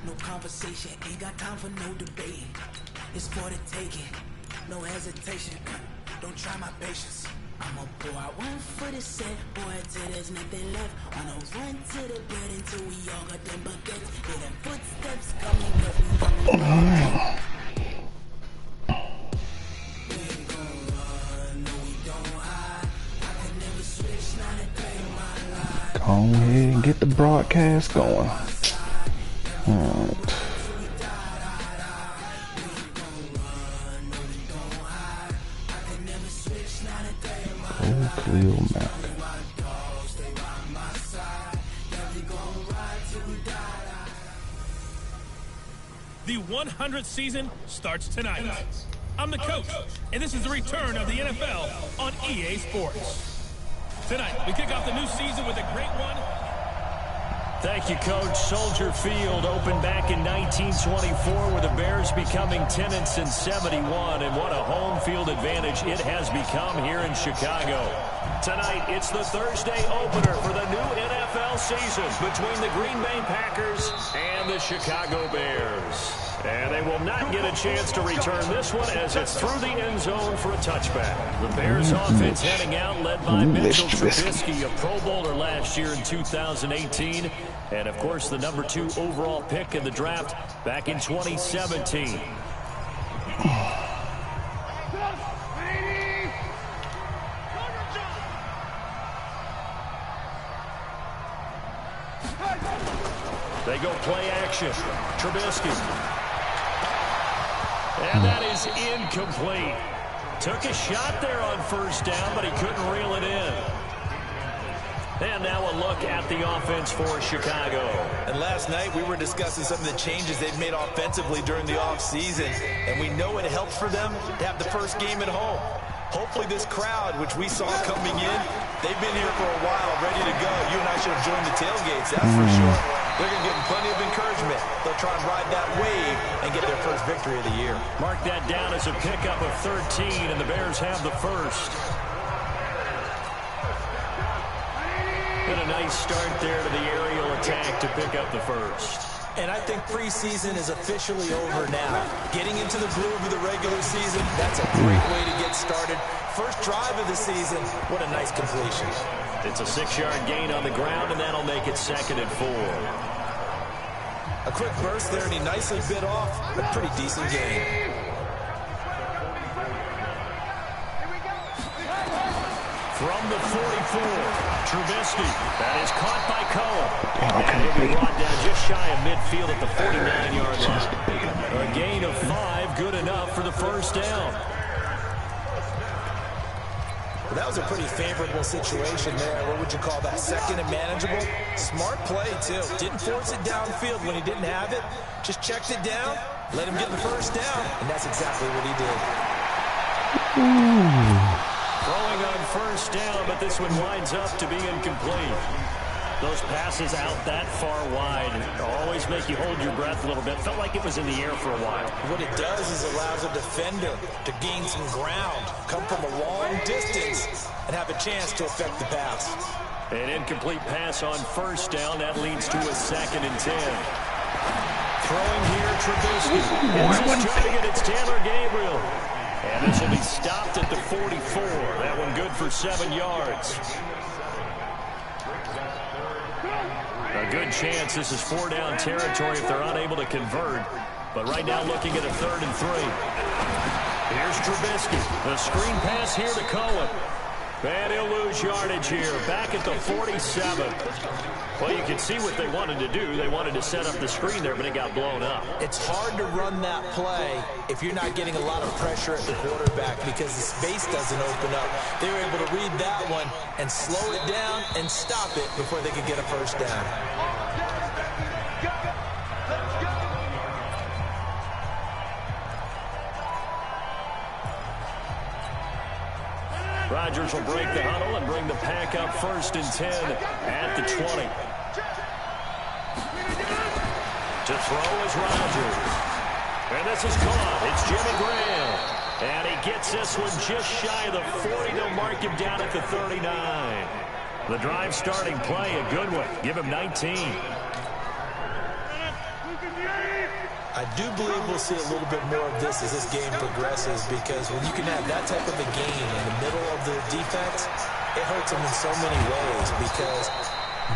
No conversation, ain't got time for no debate. It's for the taking, no hesitation. Don't try my patience. I'ma pour out one for the set, boy, till there's nothing left. Wanna run to the bed until we all got them buckets. Hear them footsteps coming, but we ain't gon' run, no we don't hide. I can never switch, not a day in my life. Go ahead and get the broadcast going. Alright. Cleo Mac. The 100th season starts tonight. I'm the coach, and this is the return of the NFL on EA Sports. Tonight, we kick off the new season with a great one. Thank you, Coach. Soldier Field opened back in 1924 with the Bears becoming tenants in 71, and what a home field advantage it has become here in Chicago. Tonight, it's the Thursday opener for the new NFL season between the Green Bay Packers and the Chicago Bears. And they will not get a chance to return this one as it's through the end zone for a touchback. The Bears offense heading out, led by Mitchell Trubisky, a Pro Bowler last year in 2018. And, of course, the #2 overall pick in the draft back in 2017. They go play action. Trubisky. And that is incomplete. Took a shot there on first down, but he couldn't reel it in. And now a look at the offense for Chicago. And last night we were discussing some of the changes they've made offensively during the offseason. And we know it helps for them to have the first game at home. Hopefully this crowd, which we saw coming in, they've been here for a while, ready to go. You and I should have joined the tailgates, that's for sure. They're going to give them plenty of encouragement. They'll try and ride that wave and get their first victory of the year. Mark that down as a pickup of 13, and the Bears have the first. And a nice start there to the aerial attack to pick up the first. And I think preseason is officially over now. Getting into the groove of the regular season, that's a great way to get started. First drive of the season, what a nice completion. It's a 6-yard gain on the ground, and that'll make it 2nd and 4. A quick burst there, and he nicely bit off a pretty decent gain. From the 44, Trubisky. That is caught by Cohen. And he'll be brought down just shy of midfield at the 49-yard line. A gain of 5, good enough for the first down. Well, that was a pretty favorable situation there. What would you call that? Second and manageable? Smart play, too. Didn't force it downfield when he didn't have it. Just checked it down, let him get the first down, and that's exactly what he did. Throwing on first down, but this one winds up to be incomplete. Those passes out that far wide always make you hold your breath a little bit. Felt like it was in the air for a while. What it does is allows a defender to gain some ground, come from a long distance, and have a chance to affect the pass. An incomplete pass on first down. That leads to a 2nd and 10. Throwing here, Trubisky. It's Taylor Gabriel. And this will be stopped at the 44. That one good for 7 yards. A good chance this is 4-down territory if they're unable to convert. But right now looking at a 3rd and 3. Here's Trubisky. The screen pass here to Cohen. And he'll lose yardage here. Back at the 47. Well, you can see what they wanted to do. They wanted to set up the screen there, but it got blown up. It's hard to run that play if you're not getting a lot of pressure at the quarterback because the space doesn't open up. They were able to read that one and slow it down and stop it before they could get a first down. Rodgers will break the huddle and bring the pack up 1st and 10 at the 20. To throw is Rodgers. And this is caught. It's Jimmy Graham. And he gets this one just shy of the 40. They'll mark him down at the 39. The drive starting play, a good one. Give him 19. I do believe we'll see a little bit more of this as this game progresses, because when you can have that type of a gain in the middle of the defense, it hurts them in so many ways, because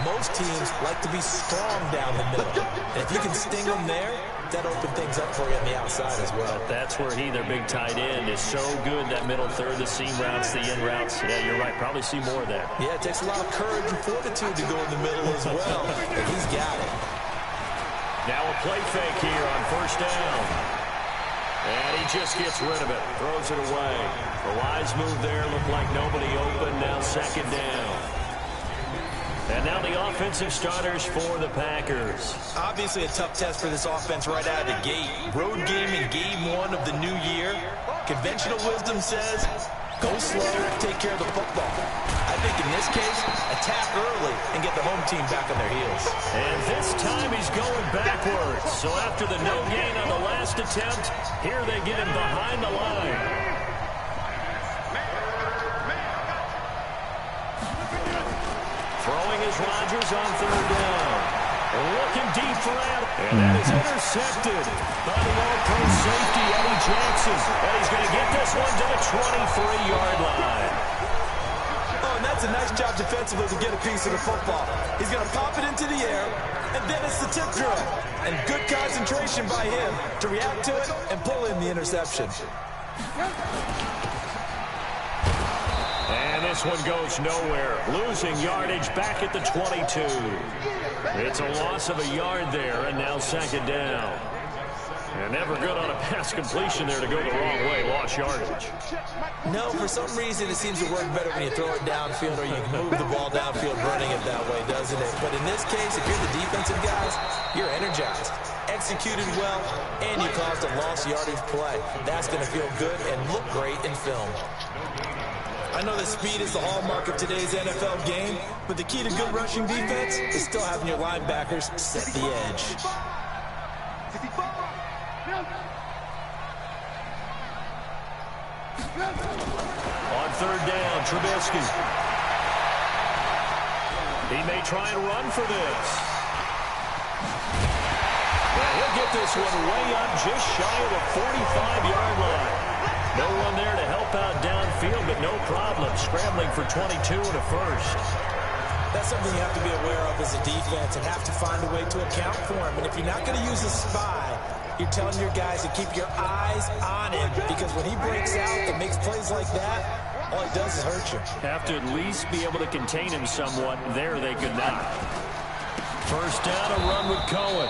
most teams like to be strong down the middle. And if you can sting them there, that opens things up for you on the outside as well. That's where their big tight end, is so good, that middle third, the seam routes, the in routes. Yeah, you're right. Probably see more of that. Yeah, it takes a lot of courage and fortitude to go in the middle as well. And he's got it. Now a play fake here on first down. And he just gets rid of it. Throws it away. A wise move there. Looked like nobody open. Now second down. And now the offensive starters for the Packers. Obviously a tough test for this offense right out of the gate. Road game in game 1 of the new year. Conventional wisdom says, go slow, take care of the football. I think in this case, attack early and get the home team back on their heels. And this time he's going backwards. So after the no gain on the last attempt, here they get him behind the line. Throwing is Rodgers on third down. Looking deep for Adam. And that is intercepted by the all-pro safety, Eddie Jackson. And he's going to get this one to the 23-yard line. Oh, and that's a nice job defensively to get a piece of the football. He's going to pop it into the air, and then it's the tip drill. And good concentration by him to react to it and pull in the interception. And this one goes nowhere. Losing yardage back at the 22. It's a loss of a yard there, and now second down. And never good on a pass completion there to go the wrong way. Lost yardage. No, for some reason it seems to work better when you throw it downfield or you can move the ball downfield running it that way, doesn't it? But in this case, if you're the defensive guys, you're energized, executed well, and you caused a lost yardage play. That's going to feel good and look great in film. I know that speed is the hallmark of today's NFL game, but the key to good rushing defense is still having your linebackers set the edge. On third down, Trubisky. He may try and run for this. And he'll get this one way up just shy of the 45-yard line. No one there to help out downfield, but no problem. Scrambling for 22 and a first. That's something you have to be aware of as a defense and have to find a way to account for him. And if you're not going to use a spy, you're telling your guys to keep your eyes on him, because when he breaks out and makes plays like that, all he does is hurt you. Have to at least be able to contain him somewhat. There they could not. First down, a run with Cohen.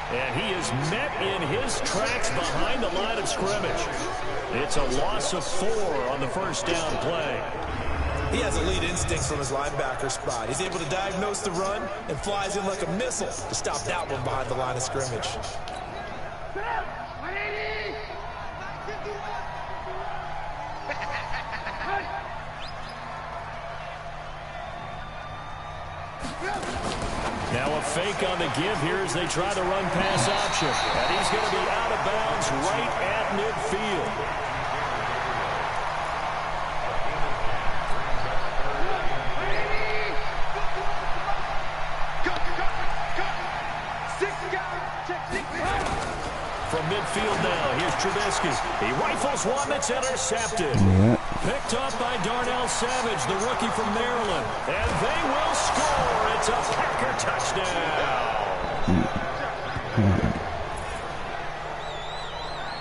And he is met in his tracks behind the line of scrimmage. It's a loss of 4 on the first down play. He has elite instincts from his linebacker spot. He's able to diagnose the run and flies in like a missile to stop that one behind the line of scrimmage. Now a fake on the give here as they try the run pass option. And he's going to be out of bounds right at midfield. From midfield now, here's Trubisky. He rifles one that's intercepted. Picked up by Darnell Savage, the rookie from Maryland. And they will score. It's a Packer touchdown.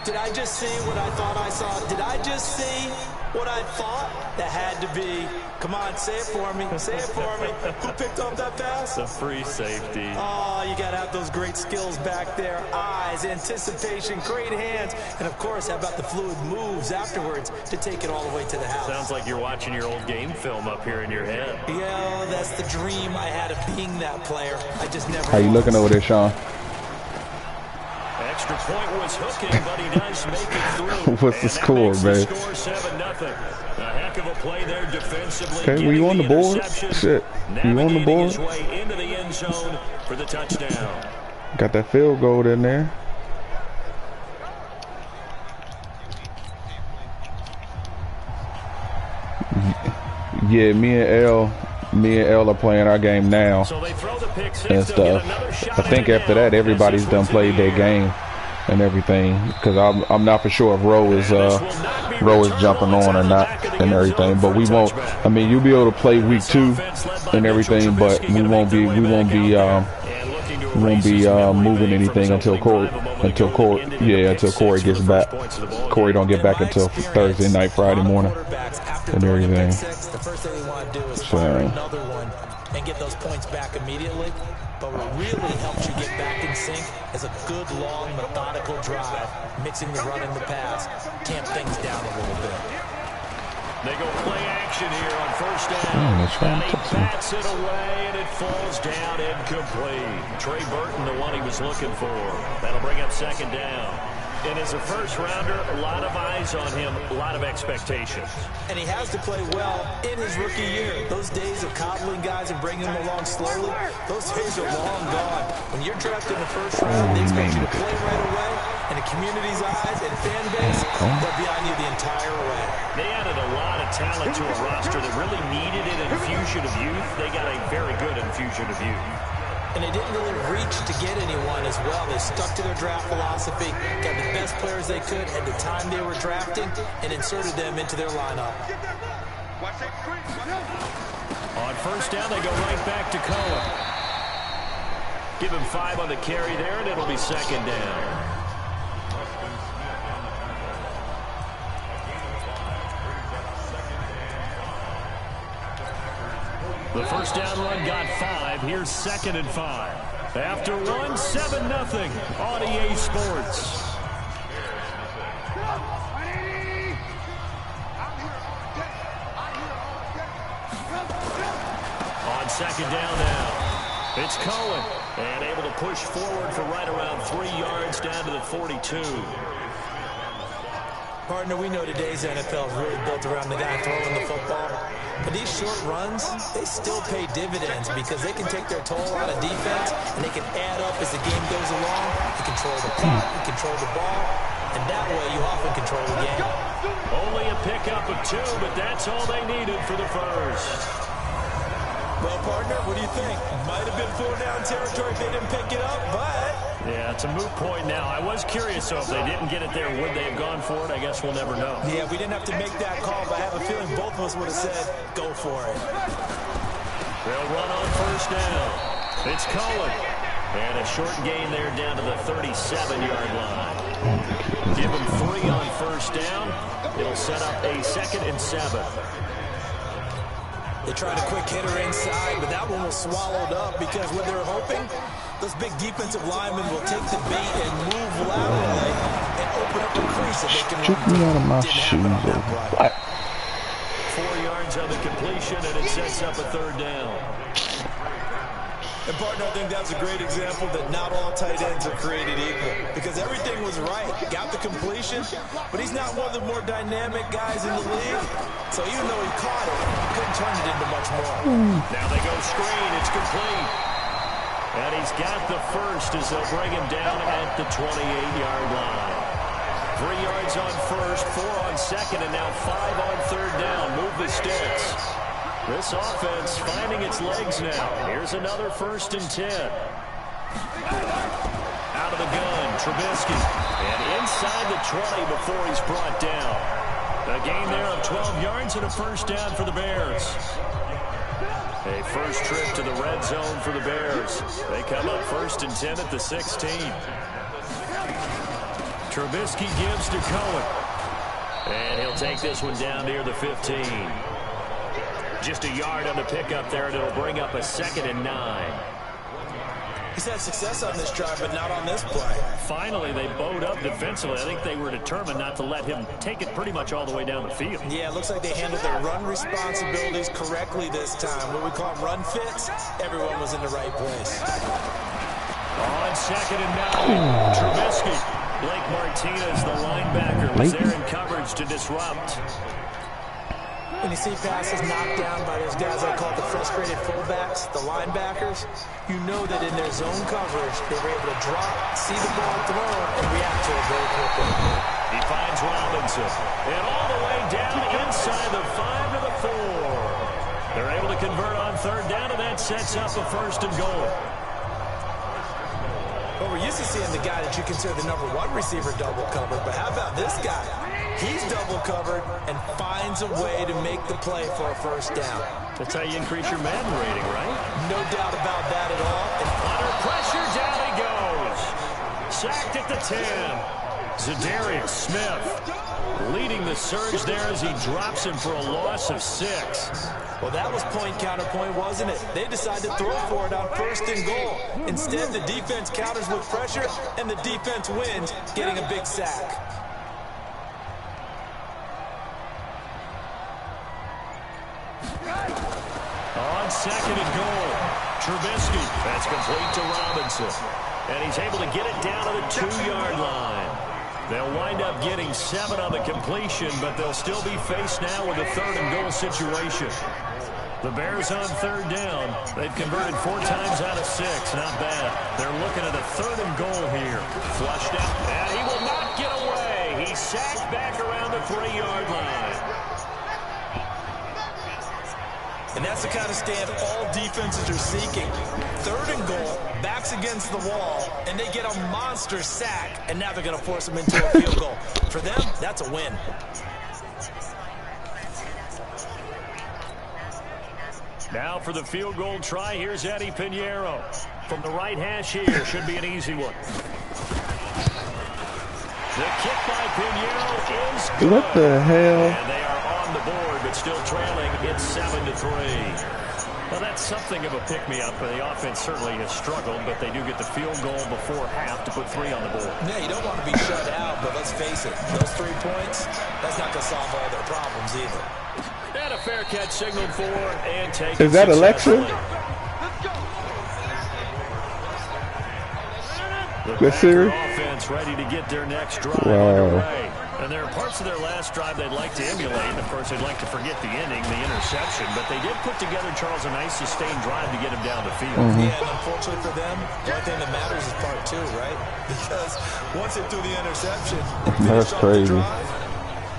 Did I just see what I thought I saw? Did I just see what I thought? That had to be. Come on, say it for me. Say it for me. Who picked up that pass? The free safety. Oh, you got to have those great skills back there. Eyes, anticipation, great hands. And, of course, how about the fluid moves afterwards to take it all the way to the house? Sounds like you're watching your old game film up here in your head. Yeah, that's the dream I had of being that player. I just never How you looking over there, Sean? Extra point was hooking, but he does make it through. What's the score, man? Score 7-0. A heck of a play there defensively. Okay, were you on the board? Shit, you on the board? His way into the end zone for the touchdown. Got that field goal in there. Yeah, me and L me and Elle are playing our game now So they throw the pick six, and stuff. I think after that, everybody's done played their game and everything, because I'm not for sure if Roe is jumping on or not and everything. But we won't. I mean, you'll be able to play week 2 and everything, but we won't be moving anything until Corey gets back. Corey don't get back until Thursday night, Friday morning, and everything. The first thing we want to do is fire another one and get those points back immediately. But what really helps you get back in sync is a good, long, methodical drive, mixing the run and the pass, tamp things down a little bit. They go play action here on first down. And he bats it away, and it falls down incomplete. Trey Burton, the one he was looking for. That'll bring up second down. And as a first-rounder, a lot of eyes on him, a lot of expectations. And he has to play well in his rookie year. Those days of coddling guys and bringing them along slowly, those days are long gone. When you're drafted in the first round, they expect you to play right away. And the community's eyes and fan base, they're behind you the entire way. They added a lot of talent to a roster that really needed an infusion of youth. They got a very good infusion of youth. And they didn't really reach to get anyone as well. They stuck to their draft philosophy, got the best players they could at the time they were drafting, and inserted them into their lineup. On first down, they go right back to Cohen. Give him 5 on the carry there, and it'll be second down. The first down run got 5. Here's second and 5. After 1, 7-0 on EA Sports. On second down now, it's Cohen. And able to push forward for right around 3 yards down to the 42. Partner, we know today's NFL is really built around the guy throwing the football. But these short runs, they still pay dividends because they can take their toll out of defense and they can add up as the game goes along. You control the clock, you control the ball, and that way you often control the game. Only a pickup of 2, but that's all they needed for the first. Well, partner, what do you think? Might have been 4-down territory if they didn't pick it up, but... Yeah, it's a moot point now. I was curious, so if they didn't get it there, would they have gone for it? I guess we'll never know. Yeah, we didn't have to make that call, but I have a feeling both of us would have said, go for it. They'll run on first down. It's Cohen. And a short gain there down to the 37-yard line. Give them 3 on first down. It'll set up a 2nd and 7. They tried a quick hitter inside, but that one was swallowed up because what they're hoping, those big defensive linemen will take the bait and move laterally and open up a crease that they can run. Took me out of my shoes. 4 yards on the completion, and it sets up a 3rd down. And, partner, I think that's a great example that not all tight ends are created equal because everything was right. Got the completion, but he's not one of the more dynamic guys in the league. So even though he caught it, he couldn't turn it into much more. Now they go screen. It's complete. And he's got the first as they'll bring him down at the 28-yard line. 3 yards on first, 4 on second, and now 5 on third down. Move the sticks. This offense finding its legs now. Here's another 1st and 10. Out of the gun, Trubisky. And inside the 20 before he's brought down. A gain there of 12 yards and a 1st down for the Bears. A first trip to the red zone for the Bears. They come up 1st and 10 at the 16. Trubisky gives to Cohen. And he'll take this one down near the 15. Just a yard on the pickup there, and it'll bring up a 2nd and 9. He's had success on this drive, but not on this play. Finally, they bowed up defensively. I think they were determined not to let him take it pretty much all the way down the field. Yeah, it looks like they handled their run responsibilities correctly this time. What we call run fits, everyone was in the right place. On 2nd and 9, Trubisky. Blake Martinez, the linebacker, was there in coverage to disrupt. When you see passes knocked down by those guys I call the frustrated fullbacks, the linebackers, you know that in their zone coverage, they were able to drop, see the ball thrown, and react to it very quickly. He finds Robinson. And all the way down inside the 5 to the 4. They're able to convert on third down, and that sets up a 1st and goal. Well, we're used to seeing the guy that you consider the #1 receiver double covered, but how about this guy? He's double covered and finds a way to make the play for a 1st down. That's how you increase your Madden rating, right? No doubt about that at all. And under pressure, down he goes. Sacked at the 10. Zadarius Smith leading the surge there as he drops him for a loss of 6. Well, that was point counterpoint, wasn't it? They decided to throw for it on 1st and goal. Instead, the defense counters with pressure, and the defense wins, getting a big sack. On 2nd and goal, Trubisky. That's complete to Robinson. And he's able to get it down to the 2-yard line. They'll wind up getting 7 on the completion, but they'll still be faced now with a 3rd and goal situation. The Bears on 3rd down. They've converted 4 times out of 6. Not bad. They're looking at a 3rd and goal here. Flushed out, and he will not get away. He's sacked back around the 3-yard line. And that's the kind of stand all defenses are seeking. 3rd and goal, backs against the wall, and they get a monster sack, and now they're going to force them into a field goal. For them, that's a win. Now for the field goal try, here's Eddie Pinheiro. From the right hash here, should be an easy one. The kick by Pinheiro is good. What the hell? And they are on the board, but still trailing. It's 7-3. Well, that's something of a pick-me-up. The offense certainly has struggled, but they do get the field goal before half to put 3 on the board. Yeah, you don't want to be shut out, but let's face it, those 3 points, that's not going to solve all their problems either. And a fair catch signaled for and taken. Is that Alexa? The Siri? offense ready to get their next drive Wow. underway. And there are parts of their last drive they'd like to emulate. And, of course, they'd like to forget the ending, the interception. But they did put together, Charles, a nice sustained drive to get him down the field. Yeah, and unfortunately for them, the only thing that matters is part 2, right? Because once they threw the interception and finished off the drive,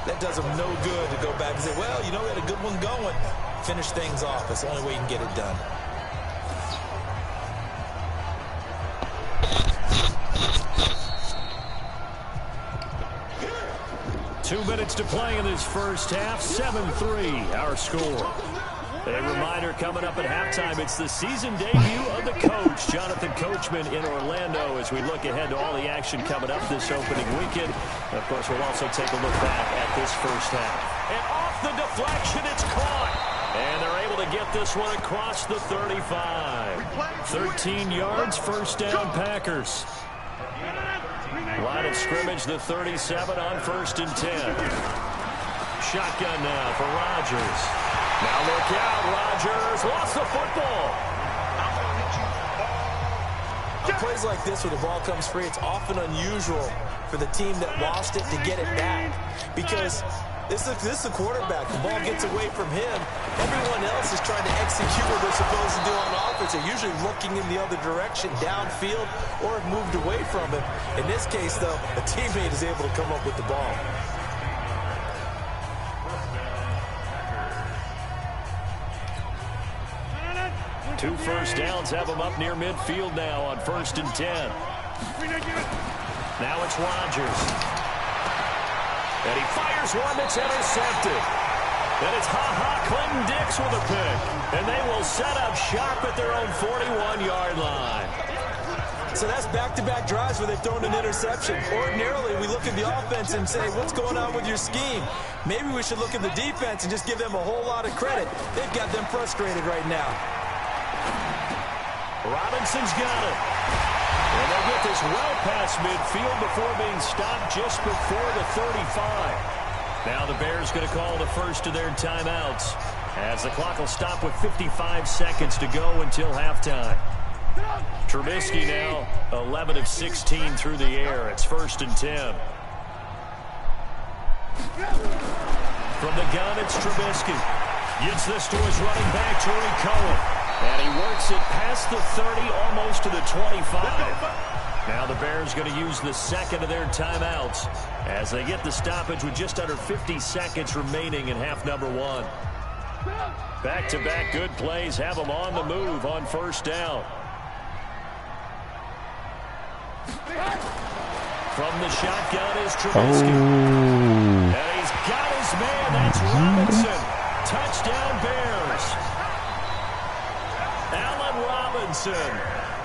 that does them no good to go back and say, well, you know, we had a good one going. Finish things off. That's the only way you can get it done. Two minutes to play in this first half. 7-3, our score. A reminder coming up at halftime, it's the season debut of the coach, Jonathan Coachman, in Orlando, as we look ahead to all the action coming up this opening weekend. Of course, we'll also take a look back at this first half. And off the deflection, it's caught. And they're able to get this one across the 35. 13 yards, 1st down, Packers. Line of scrimmage, the 37 on 1st and 10. Shotgun now for Rodgers. Now look out, Rodgers lost the football. On plays like this where the ball comes free, it's often unusual for the team that lost it to get it back. Because this is the quarterback. The ball gets away from him. Everyone else is trying to execute what they're supposed to do on offense. They're usually looking in the other direction, downfield, or have moved away from him. In this case, though, a teammate is able to come up with the ball. Two first downs have them up near midfield now on 1st and 10. Now it's Rodgers. And he fires one that's intercepted. And it's Clinton Dix with a pick. And they will set up shop at their own 41-yard line. So that's back-to-back drives where they've thrown an interception. Ordinarily, we look at the offense and say, what's going on with your scheme? Maybe we should look at the defense and just give them a whole lot of credit. They've got them frustrated right now. Robinson's got it. And they'll get this well past midfield before being stopped just before the 35. Now the Bears going to call the first of their timeouts as the clock will stop with 55 seconds to go until halftime. Trubisky now 11 of 16 through the air. It's 1st and 10. From the gun, it's Trubisky. Gets this to his running back, Torrey Cohen. And he works it past the 30, almost to the 25. Now the Bears going to use the second of their timeouts as they get the stoppage with just under 50 seconds remaining in half number 1. Back-to-back good plays have them on the move on first down. From the shotgun is Trubisky. And he's got his man. That's Robinson. Touchdown Bears. Allen Robinson,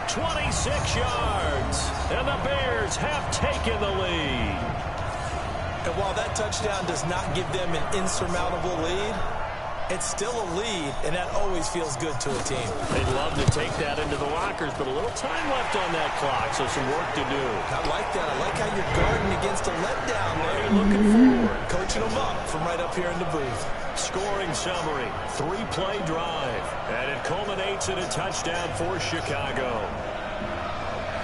26 yards. And the Bears have taken the lead. And while that touchdown does not give them an insurmountable lead, it's still a lead, and that always feels good to a team. They'd love to take that into the lockers, but a little time left on that clock, so some work to do. I like that. I like how you're guarding against a letdown there. Looking forward. Coaching them up from right up here in the booth. Scoring summary, 3-play drive, and it culminates in a touchdown for Chicago.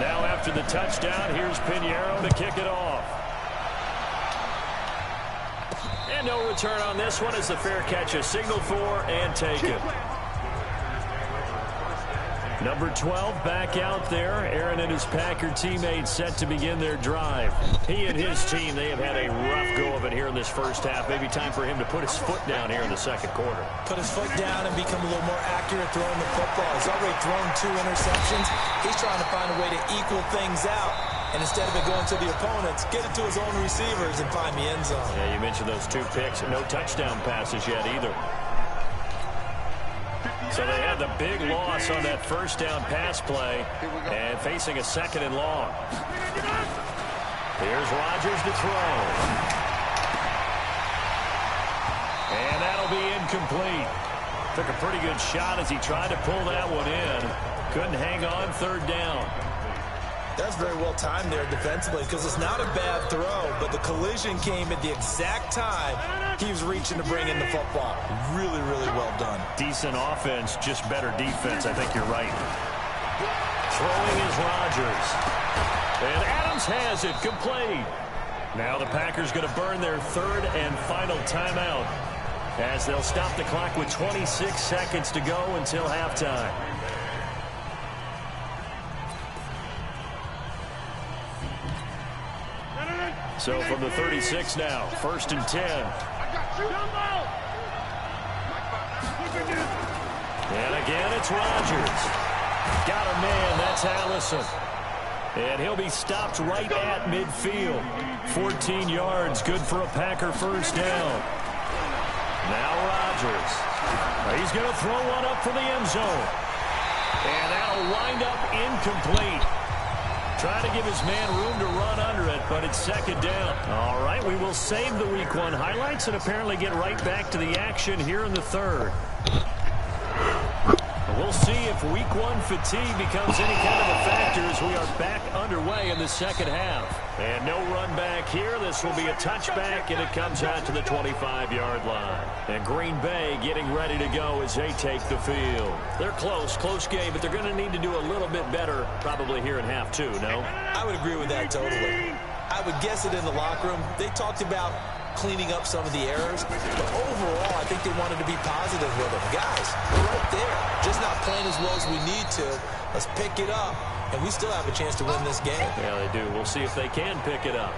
Now after the touchdown, here's Pinheiro to kick it off. And no return on this one as the fair catch is signaled for and taken. Number 12 back out there. Aaron and his Packer teammates set to begin their drive. He and his team, they have had a rough go of it here in this first half. Maybe time for him to put his foot down here in the second quarter. Put his foot down and become a little more accurate throwing the football. He's already thrown 2 interceptions. He's trying to find a way to equal things out. And instead of it going to the opponents, get it to his own receivers and find the end zone. Yeah, you mentioned those 2 picks. No touchdown passes yet either. So they had the big loss on that first down pass play and facing a 2nd and long. Here's Rodgers to throw. And that'll be incomplete. Took a pretty good shot as he tried to pull that one in. Couldn't hang on 3rd down. That's very well timed there defensively because it's not a bad throw, but the collision came at the exact time he was reaching to bring in the football. Really, really well done. Decent offense, just better defense. I think you're right. Throwing is Rodgers. And Adams has it complete. Now the Packers going to burn their 3rd and final timeout as they'll stop the clock with 26 seconds to go until halftime. So from the 36 now, 1st and 10. And again, it's Rodgers. Got a man, that's Allison. And he'll be stopped right at midfield. 14 yards, good for a Packer first down. Now Rodgers. He's going to throw one up for the end zone. And that'll wind up incomplete. Trying to give his man room to run under it, but it's 2nd down. All right, we will save the Week 1 highlights and apparently get right back to the action here in the 3rd. We'll see if Week 1 fatigue becomes any kind of a factor as we are back underway in the 2nd half. And no run back here. This will be a touchback, and it comes out to the 25-yard line. And Green Bay getting ready to go as they take the field. They're close game, but they're going to need to do a little bit better probably here in half 2, no? I would agree with that totally. I would guess it in the locker room. They talked about cleaning up some of the errors, but overall, I think they wanted to be positive with them. Guys, we're right there. Just not playing as well as we need to. Let's pick it up, and we still have a chance to win this game. Yeah, they do. We'll see if they can pick it up.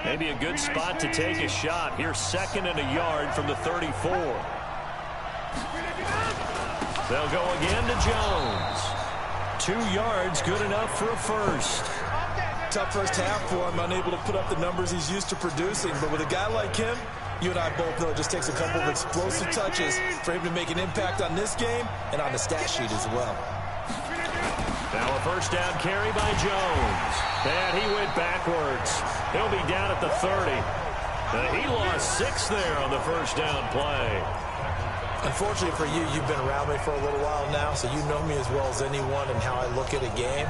Maybe a good spot to take a shot. Here's 2nd and a yard from the 34. They'll go again to Jones. 2 yards, good enough for a first. Tough first half for him, unable to put up the numbers he's used to producing. But with a guy like him, you and I both know it just takes a couple of explosive touches for him to make an impact on this game and on the stat sheet as well. Now a first down carry by Jones. And he went backwards. He'll be down at the 30. He lost 6 there on the first down play. Unfortunately for you, you've been around me for a little while now, so you know me as well as anyone and how I look at a game.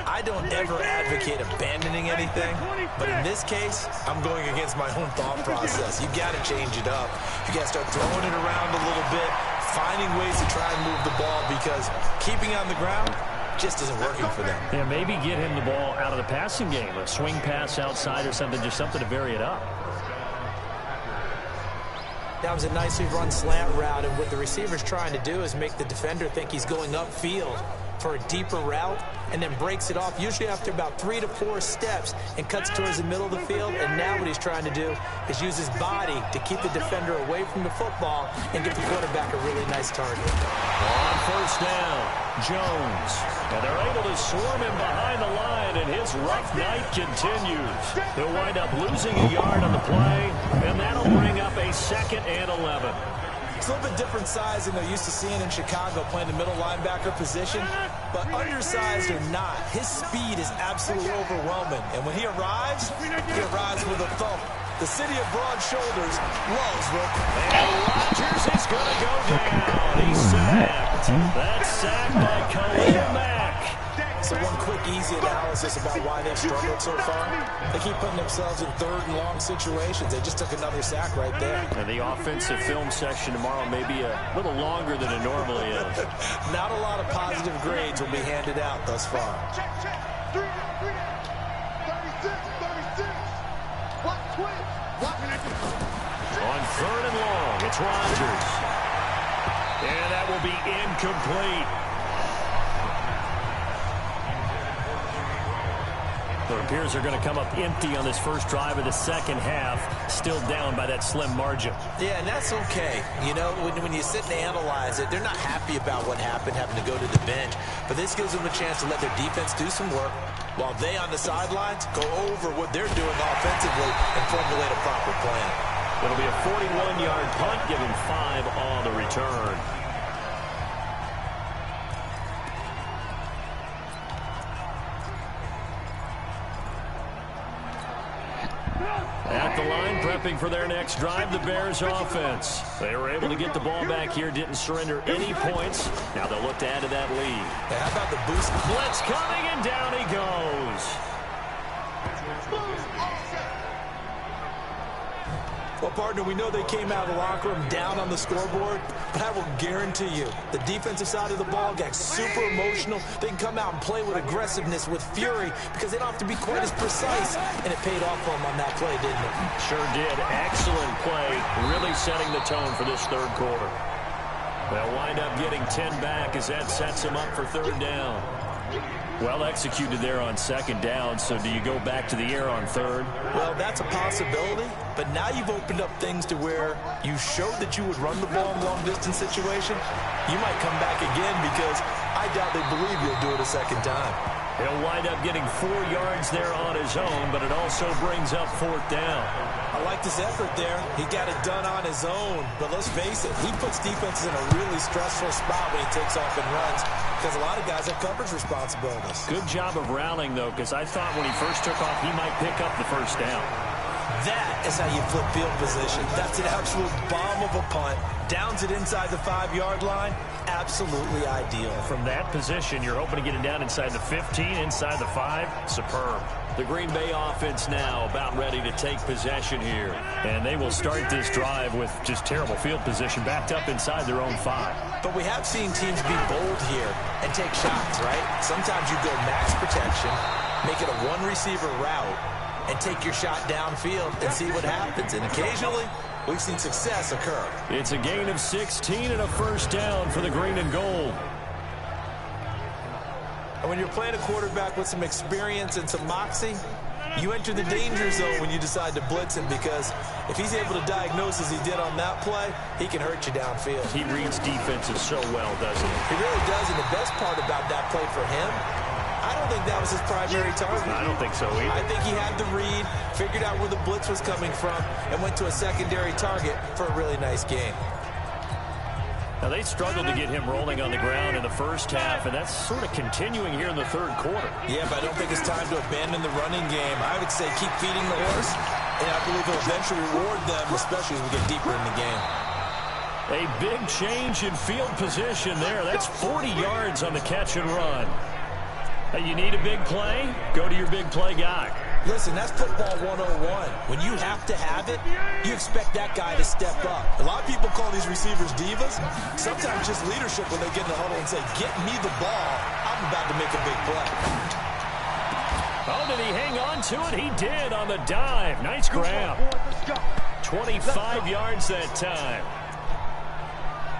I don't ever advocate abandoning anything, but in this case, I'm going against my own thought process. You got to change it up. You got to start throwing it around a little bit, finding ways to try and move the ball, because keeping on the ground just isn't working for them. Yeah, maybe get him the ball out of the passing game, a swing pass outside or something, just something to vary it up. That was a nicely run slant route, and what the receiver's trying to do is make the defender think he's going upfield. for a deeper route and then breaks it off, usually after about 3 to 4 steps, and cuts towards the middle of the field. And now what he's trying to do is use his body to keep the defender away from the football and give the quarterback a really nice target. On first down, Jones. And they're able to swarm him behind the line, and his rough night continues. He'll wind up losing a yard on the play, and that'll bring up a 2nd and 11. It's a little bit different size than they're used to seeing in Chicago, playing the middle linebacker position. But undersized or not, his speed is absolutely overwhelming. And when he arrives with a thump. The city of broad shoulders loves Wilker. And Rodgers is going to go down. He's sacked. That's sacked by Khalil Mack. So one quick, easy analysis about why they've struggled so far. They keep putting themselves in 3rd and long situations. They just took another sack right there. And the offensive film section tomorrow may be a little longer than it normally is. Not a lot of positive grades will be handed out thus far. Check. 3 36. What twitch? On 3rd and long, it's Rodgers. And that will be incomplete. So it appears they're going to come up empty on this first drive of the second half, still down by that slim margin. Yeah, and that's okay. You know, when you sit and analyze it, they're not happy about what happened, having to go to the bench. But this gives them a chance to let their defense do some work, while they on the sidelines go over what they're doing offensively and formulate a proper plan. It'll be a 41-yard punt, giving 5 on the return. At the line, prepping for their next drive, the Bears offense. They were able to get the ball back here, didn't surrender any points. Now they'll look to add to that lead. Hey, how about the boost? Blitz coming, and down he goes. Well, partner, we know they came out of the locker room down on the scoreboard, but I will guarantee you the defensive side of the ball got super emotional. They can come out and play with aggressiveness, with fury, because they don't have to be quite as precise, and it paid off for them on that play, didn't it? Sure did. Excellent play, really setting the tone for this 3rd quarter. They'll wind up getting 10 back as that sets them up for 3rd down. Well executed there on 2nd down, so do you go back to the air on 3rd? Well, that's a possibility, but now you've opened up things to where you showed that you would run the ball in long-distance situation. You might come back again because I doubt they believe you'll do it a 2nd time. He'll wind up getting 4 yards there on his own, but it also brings up 4th down. I like his effort there. He got it done on his own. But let's face it, he puts defenses in a really stressful spot when he takes off and runs because a lot of guys have coverage responsibilities. Good job of rallying, though, because I thought when he first took off, he might pick up the 1st down. That is how you flip field position. That's an absolute bomb of a punt. Downs it inside the 5-yard line. Absolutely ideal. From that position, you're hoping to get it down inside the 15, inside the 5. Superb. The Green Bay offense now about ready to take possession here. And they will start this drive with just terrible field position, backed up inside their own 5. But we have seen teams be bold here and take shots, right? Sometimes you go max protection, make it a 1-receiver route, and take your shot downfield and see what happens. And occasionally, we've seen success occur. It's a gain of 16 and a 1st down for the green and gold. And when you're playing a quarterback with some experience and some moxie, you enter the danger zone when you decide to blitz him, because if he's able to diagnose as he did on that play, he can hurt you downfield. He reads defenses so well, doesn't he? He really does, and the best part about that play for him, I don't think that was his primary target. I don't think so either. I think he had the read, figured out where the blitz was coming from, and went to a secondary target for a really nice game. Now, they struggled to get him rolling on the ground in the first half, and that's sort of continuing here in the 3rd quarter. Yeah, but I don't think it's time to abandon the running game. I would say keep feeding the horse, and I believe it'll eventually reward them, especially as we get deeper in the game. A big change in field position there. That's 40 yards on the catch and run. Hey, you need a big play? Go to your big play guy. Listen, that's football 101. When you have to have it, you expect that guy to step up. A lot of people call these receivers divas. Sometimes just leadership when they get in the huddle and say, get me the ball. I'm about to make a big play. Oh, did he hang on to it? He did on the dive. Nice grab. 25 yards that time.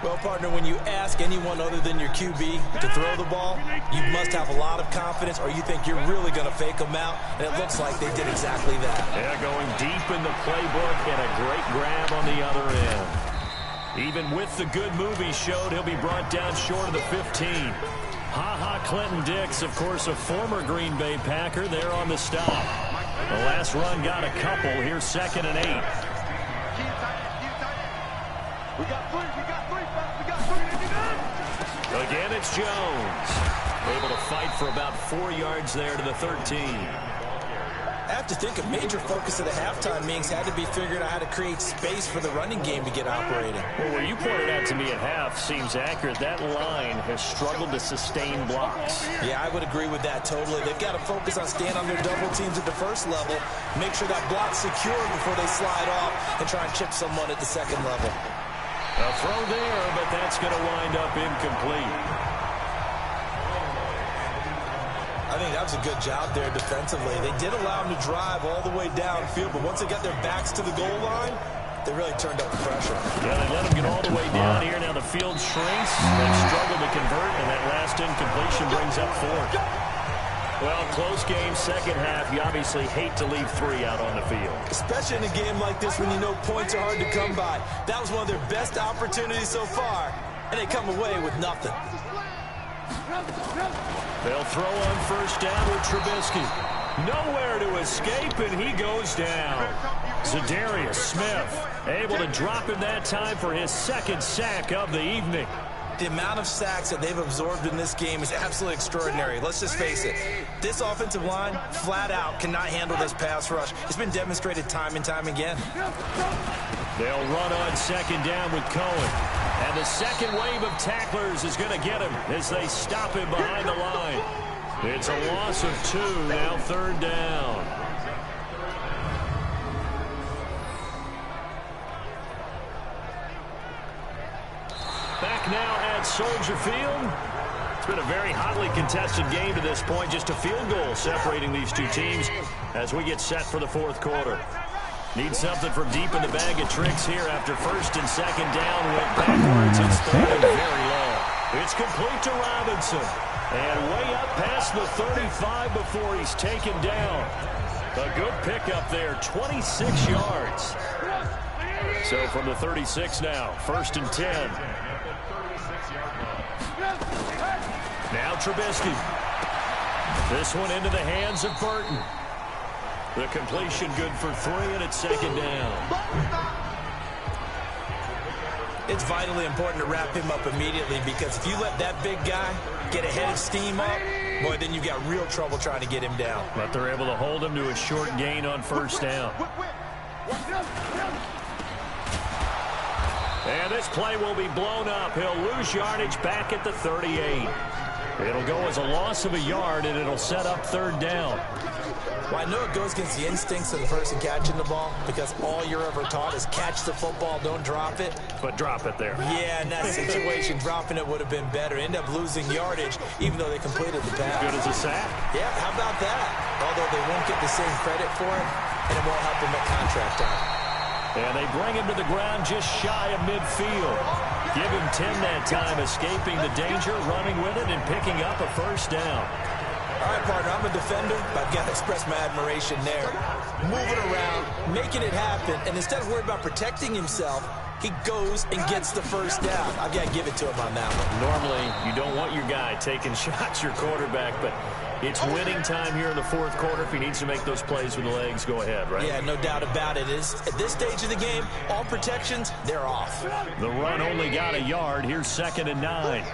Well, partner, when you ask anyone other than your QB to throw the ball, you must have a lot of confidence or you think you're really going to fake them out, and it looks like they did exactly that. Yeah, going deep in the playbook and a great grab on the other end. Even with the good move he showed, he'll be brought down short of the 15. Clinton Dix, of course, a former Green Bay Packer there on the stop. The last run got a couple. Here's 2nd and 8. We got three, fellas. We got three. Again, it's Jones. Able to fight for about 4 yards there to the 13. I have to think a major focus of the halftime meetings had to be figuring out how to create space for the running game to get operating. Well, what you pointed out to me at half seems accurate. That line has struggled to sustain blocks. Yeah, I would agree with that totally. They've got to focus on staying on their double teams at the first level, make sure that block's secure before they slide off, and try and chip someone at the second level. A throw there, but that's going to wind up incomplete. I think that was a good job there defensively. They did allow them to drive all the way downfield, but once they got their backs to the goal line, they really turned up the pressure. Yeah, they let them get all the way down here. Now the field shrinks. They've struggled to convert, and that last incompletion brings up 4th. Well, close game, second half. You obviously hate to leave 3 out on the field. Especially in a game like this when you know points are hard to come by. That was one of their best opportunities so far, and they come away with nothing. They'll throw on first down with Trubisky. Nowhere to escape, and he goes down. Zadarius Smith able to drop him that time for his 2nd sack of the evening. The amount of sacks that they've absorbed in this game is absolutely extraordinary. Let's just face it. This offensive line, flat out, cannot handle this pass rush. It's been demonstrated time and time again. They'll run on 2nd down with Cohen. And the second wave of tacklers is going to get him as they stop him behind the line. It's a loss of 2, now 3rd down. Back now at Soldier Field. It's been a very hotly contested game to this point. Just a field goal separating these two teams as we get set for the 4th quarter. Need something from deep in the bag of tricks here after 1st and 2nd down. Went backwards. It's thrown very low. It's complete to Robinson. And way up past the 35 before he's taken down. A good pickup there, 26 yards. So from the 36 now, 1st and 10. Now Trubisky. This one into the hands of Burton. The completion good for 3, and it's 2nd down. It's vitally important to wrap him up immediately because if you let that big guy get a head of steam up, boy, then you've got real trouble trying to get him down. But they're able to hold him to a short gain on 1st down. And this play will be blown up. He'll lose yardage back at the 38. It'll go as a loss of a yard, and it'll set up 3rd down. Well, I know it goes against the instincts of the person catching the ball because all you're ever taught is catch the football, don't drop it. But drop it there. Yeah, in that situation, dropping it would have been better. End up losing yardage, even though they completed the pass. Good as a sack. Yeah, how about that? Although they won't get the same credit for it, and it won't help them at contract time. And they bring him to the ground just shy of midfield. Give him 10 that time, escaping the danger, running with it, and picking up a 1st down. All right, partner, I'm a defender, but I've got to express my admiration there. Moving around, making it happen, and instead of worrying about protecting himself, he goes and gets the 1st down. I've got to give it to him on that one. Normally, you don't want your guy taking shots, your quarterback, but it's winning time here in the 4th quarter. If he needs to make those plays with the legs, go ahead, right? Yeah, no doubt about it. At this stage of the game, all protections, they're off. The run only got a yard. Here's 2nd and 9.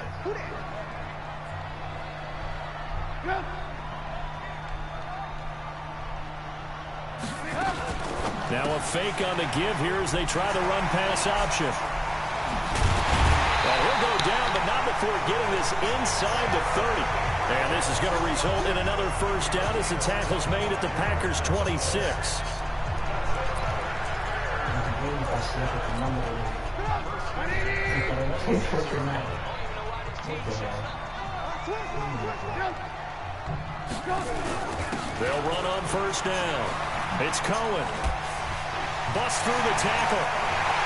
Now a fake on the give here as they try the run-pass option. Well, he'll go down, but not before getting this inside the 30. And this is going to result in another 1st down as the tackle's made at the Packers' 26. They'll run on 1st down. It's Cohen. Busts through the tackle.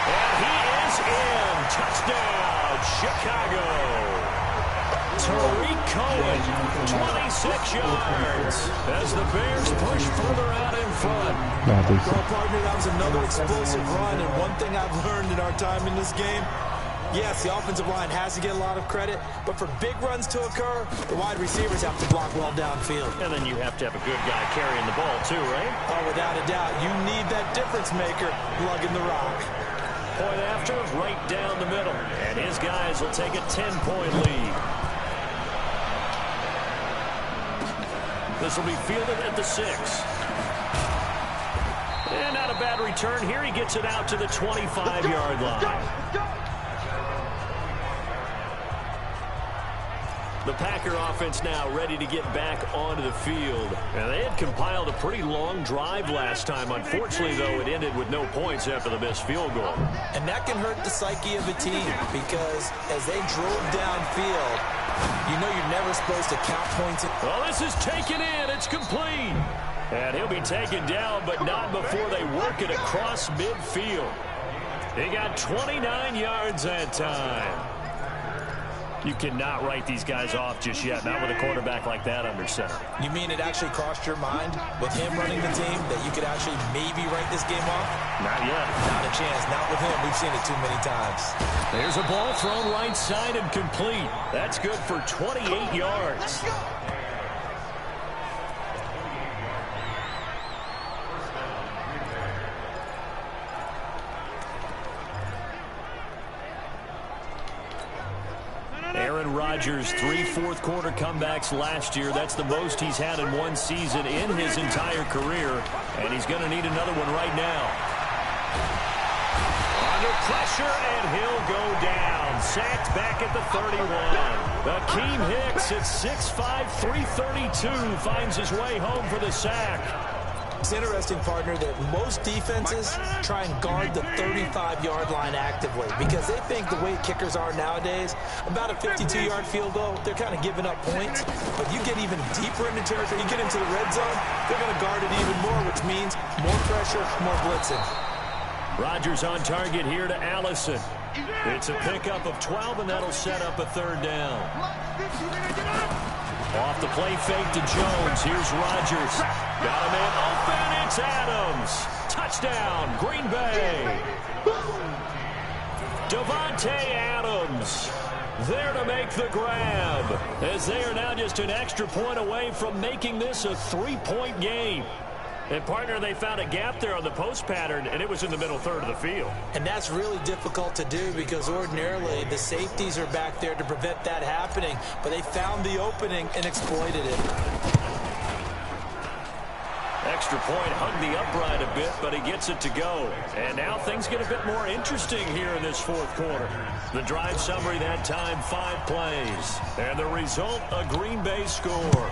And he is in. Touchdown. crowd, Chicago. Tariq Cohen, 26 yards, as the Bears push further out in front. Well, partner, that was another explosive run, and one thing I've learned in our time in this game, yes, the offensive line has to get a lot of credit, but for big runs to occur, the wide receivers have to block well downfield. And then you have to have a good guy carrying the ball too, right? Oh, without a doubt, you need that difference maker lugging the rock. Point after, right down the middle, and his guys will take a 10-point lead. This will be fielded at the 6. And not a bad return here. He gets it out to the 25-yard line. The Packer offense now ready to get back onto the field. And they had compiled a pretty long drive last time. Unfortunately, though, it ended with no points after the missed field goal. And that can hurt the psyche of a team because as they drove downfield, you know you're never supposed to count points. Well, this is taken in. It's complete. And he'll be taken down, but not before they work it across midfield. He got 29 yards that time. You cannot write these guys off just yet, not with a quarterback like that under center. You mean it actually crossed your mind with him running the team that you could actually maybe write this game off? Not yet. Not a chance. Not with him. We've seen it too many times. There's a ball thrown right side and complete. That's good for 28 yards. Aaron Rodgers, 3 fourth-quarter comebacks last year. That's the most he's had in one season in his entire career, and he's going to need another one right now. Under pressure, and he'll go down. Sacked back at the 31. Akeem Hicks at 6'5", 332 finds his way home for the sack. It's interesting, partner, that most defenses try and guard the 35-yard line actively because they think the way kickers are nowadays, about a 52-yard field goal, they're kind of giving up points. But you get even deeper into territory, you get into the red zone, they're going to guard it even more, which means more pressure, more blitzing. Rodgers on target here to Allison. It's a pickup of 12, and that'll set up a third down. Off the play fake to Jones. Here's Rodgers. Got a man open. It's Adams. Touchdown, Green Bay. Davante Adams there to make the grab, as they are now just an extra point away from making this a 3-point game. And, partner, they found a gap there on the post pattern, and it was in the middle third of the field. And that's really difficult to do because ordinarily the safeties are back there to prevent that happening. But they found the opening and exploited it. Extra point hugged the upright a bit, but he gets it to go. And now things get a bit more interesting here in this fourth quarter. The drive summary that time, 5 plays. And the result, a Green Bay score.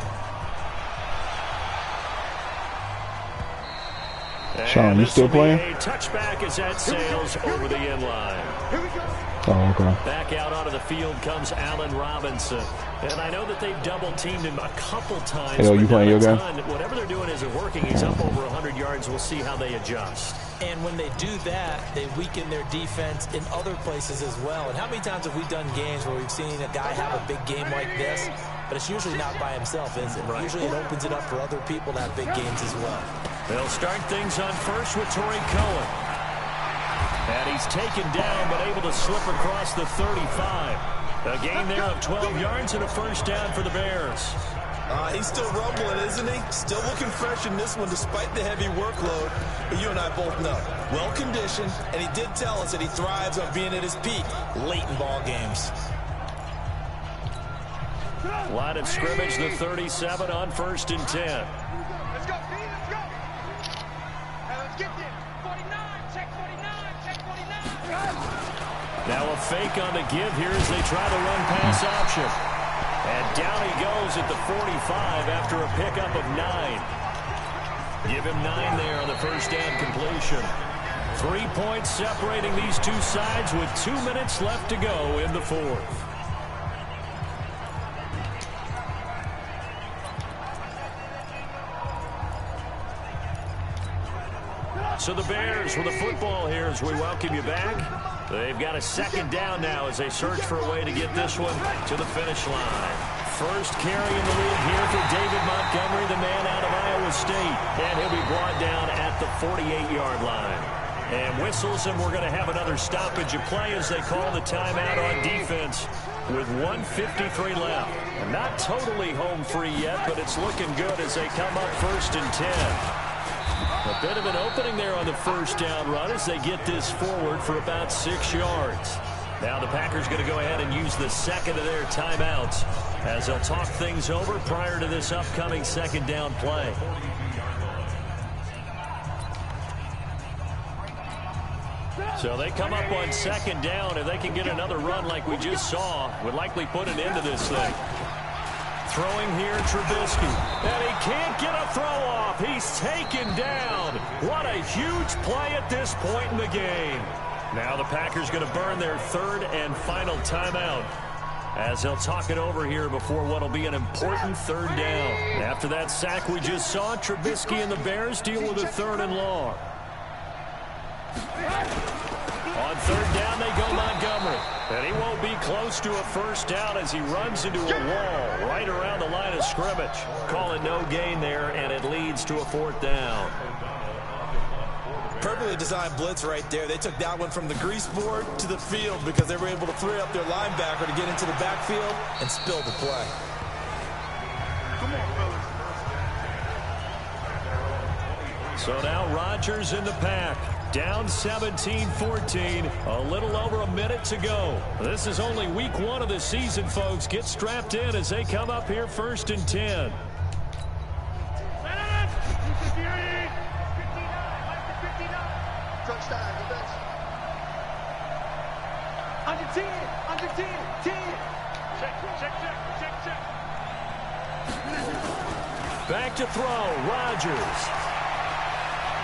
Sean, you still playing? A touchback as that sails over the end line. Oh, okay. Back out onto the field comes Allen Robinson. And I know that they've double-teamed him a couple times. Hey, you playing your game? Whatever they're doing isn't working. He's up over 100 yards. We'll see how they adjust. And when they do that, they weaken their defense in other places as well. And how many times have we done games where we've seen a guy have a big game like this, but it's usually not by himself, is it? Right. Usually it opens it up for other people to have big games as well. They'll start things on first with Tariq Cohen. And he's taken down, but able to slip across the 35. A gain there of 12 yards and a first down for the Bears. He's still rumbling, isn't he? Still looking fresh in this one despite the heavy workload. But you and I both know, well-conditioned, and he did tell us that he thrives on being at his peak late in ball games. Line of scrimmage, the 37 on 1st and 10. Let's go, Pete, let's go. Now let's get there. 49, check 49, check 49. Now a fake on the give here as they try to run pass option. And down he goes at the 45 after a pickup of 9. Give him 9 there on the first down completion. 3 points separating these two sides with 2 minutes left to go in the fourth. So the Bears with the football here as we welcome you back. They've got a second down now as they search for a way to get this one to the finish line. First carry in the league here for David Montgomery, the man out of Iowa State. And he'll be brought down at the 48-yard line. And whistles, and we're going to have another stoppage of play as they call the timeout on defense with 1:53 left. And not totally home free yet, but it's looking good as they come up 1st and 10. A bit of an opening there on the first down run as they get this forward for about 6 yards. Now the Packers going to go ahead and use the second of their timeouts as they'll talk things over prior to this upcoming second down play. So they come up on second down. If they can get another run like we just saw, would likely put an end to this thing. Throwing here, Trubisky. And he can't get a throw off. He's taken down. What a huge play at this point in the game. Now the Packers going to burn their third and final timeout as they'll talk it over here before what will be an important third down. After that sack we just saw, Trubisky and the Bears deal with a 3rd and long. On third down, they go Montgomery. And he won't be close to a first down as he runs into a wall right around the line of scrimmage. Calling no gain there, and it leads to a 4th down. Perfectly designed blitz right there. They took that one from the grease board to the field because they were able to free up their linebacker to get into the backfield and spill the play. Come on, fellas. So now Rodgers in the pack. Down 17-14, a little over a minute to go. This is only week 1 of the season, folks. Get strapped in as they come up here 1st and 10. Under 10, 10. Check. Back to throw, Rodgers.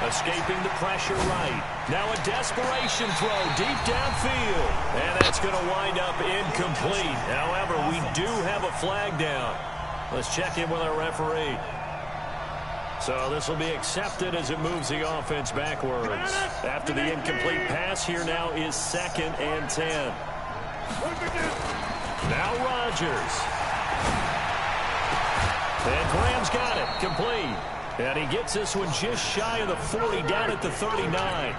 Escaping the pressure right. Now a desperation throw deep downfield. And that's going to wind up incomplete. However, we do have a flag down. Let's check in with our referee. So this will be accepted as it moves the offense backwards. After the incomplete pass, here now is 2nd and 10. Now Rodgers. And Graham's got it. Complete. And he gets this one just shy of the 40 down at the 39.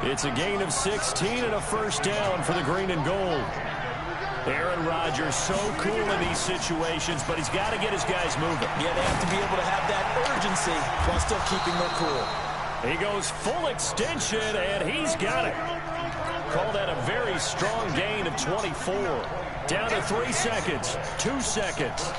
It's a gain of 16 and a first down for the green and gold. Aaron Rodgers so cool in these situations, but he's got to get his guys moving. Yeah, they have to be able to have that urgency while still keeping their cool. He goes full extension, and he's got it. Call that a very strong gain of 24. Down to 3 seconds, 2 seconds.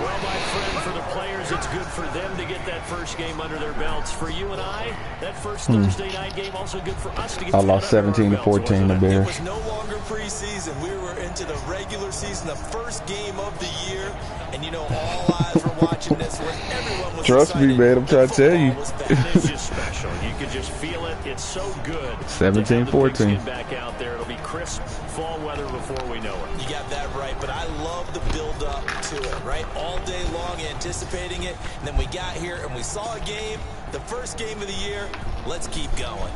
Well, my friend, for the players, it's good for them to get that first game under their belts. For you and I, that first Thursday night game also good for us to get. I lost 17-14 the Bears. It was no longer preseason. We were into the regular season, the first game of the year, and you know all eyes were watching this. Everyone was Trust excited. me, man. I'm trying to tell you. It's just special. You can just feel it. It's so good. 17-14. Back out there. It'll be crisp fall weather before we know it. You got that right, but I love the build up to it, right? All day long anticipating it, and then we got here and we saw a game, the first game of the year. Let's keep going.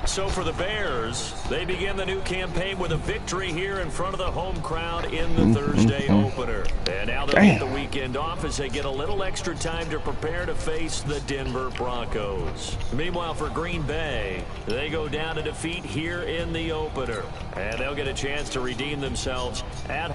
So for the Bears, they begin the new campaign with a victory here in front of the home crowd in the Thursday opener. And now they'll get the weekend off as they get a little extra time to prepare to face the Denver Broncos. Meanwhile, for Green Bay, they go down to defeat here in the opener. And they'll get a chance to redeem themselves at